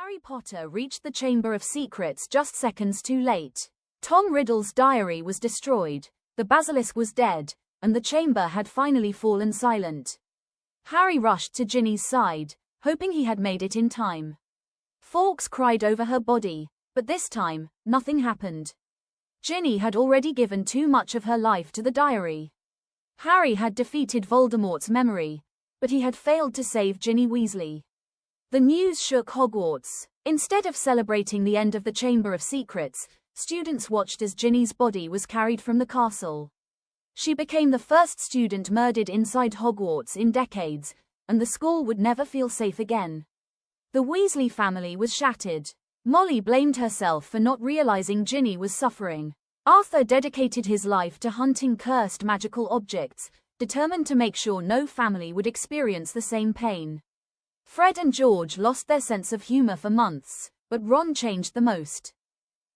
Harry Potter reached the Chamber of Secrets just seconds too late. Tom Riddle's diary was destroyed, the basilisk was dead, and the chamber had finally fallen silent. Harry rushed to Ginny's side, hoping he had made it in time. Fawkes cried over her body, but this time, nothing happened. Ginny had already given too much of her life to the diary. Harry had defeated Voldemort's memory, but he had failed to save Ginny Weasley. The news shook Hogwarts. Instead of celebrating the end of the Chamber of Secrets, students watched as Ginny's body was carried from the castle. She became the first student murdered inside Hogwarts in decades, and the school would never feel safe again. The Weasley family was shattered. Molly blamed herself for not realizing Ginny was suffering. Arthur dedicated his life to hunting cursed magical objects, determined to make sure no family would experience the same pain. Fred and George lost their sense of humor for months, but Ron changed the most.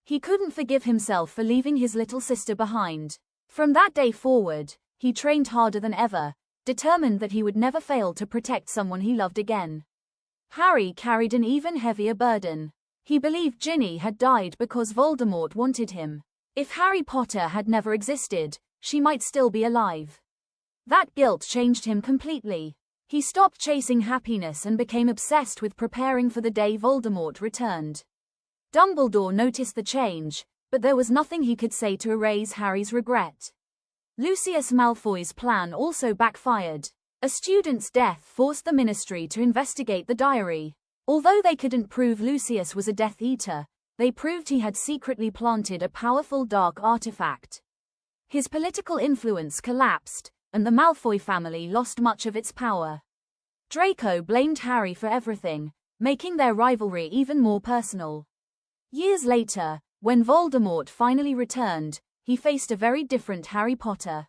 He couldn't forgive himself for leaving his little sister behind. From that day forward, he trained harder than ever, determined that he would never fail to protect someone he loved again. Harry carried an even heavier burden. He believed Ginny had died because Voldemort wanted him. If Harry Potter had never existed, she might still be alive. That guilt changed him completely. He stopped chasing happiness and became obsessed with preparing for the day Voldemort returned. Dumbledore noticed the change, but there was nothing he could say to erase Harry's regret. Lucius Malfoy's plan also backfired. A student's death forced the Ministry to investigate the diary. Although they couldn't prove Lucius was a Death Eater, they proved he had secretly planted a powerful dark artifact. His political influence collapsed, and the Malfoy family lost much of its power. Draco blamed Harry for everything, making their rivalry even more personal. Years later, when Voldemort finally returned, he faced a very different Harry Potter.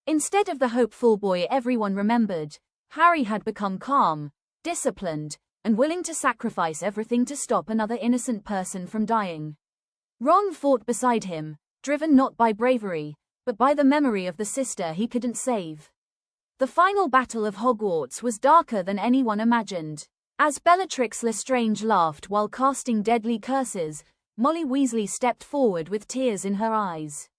Instead of the hopeful boy everyone remembered, Harry had become calm, disciplined, and willing to sacrifice everything to stop another innocent person from dying. Ron fought beside him, driven not by bravery, but by the memory of the sister he couldn't save. The final battle of Hogwarts was darker than anyone imagined. As Bellatrix Lestrange laughed while casting deadly curses, Molly Weasley stepped forward with tears in her eyes.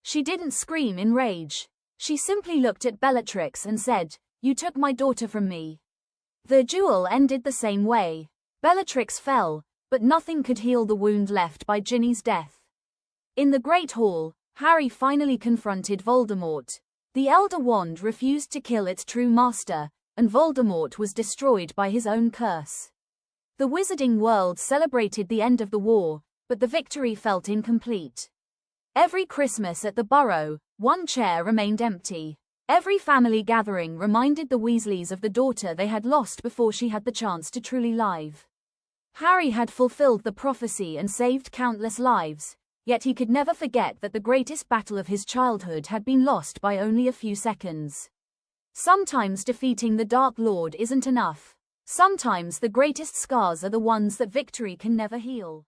She didn't scream in rage. She simply looked at Bellatrix and said, "You took my daughter from me." The duel ended the same way. Bellatrix fell, but nothing could heal the wound left by Ginny's death. In the Great Hall, Harry finally confronted Voldemort. The Elder Wand refused to kill its true master, and Voldemort was destroyed by his own curse. The wizarding world celebrated the end of the war, but the victory felt incomplete. Every Christmas at the Burrow, one chair remained empty. Every family gathering reminded the Weasleys of the daughter they had lost before she had the chance to truly live. Harry had fulfilled the prophecy and saved countless lives, yet he could never forget that the greatest battle of his childhood had been lost by only a few seconds. Sometimes defeating the Dark Lord isn't enough. Sometimes the greatest scars are the ones that victory can never heal.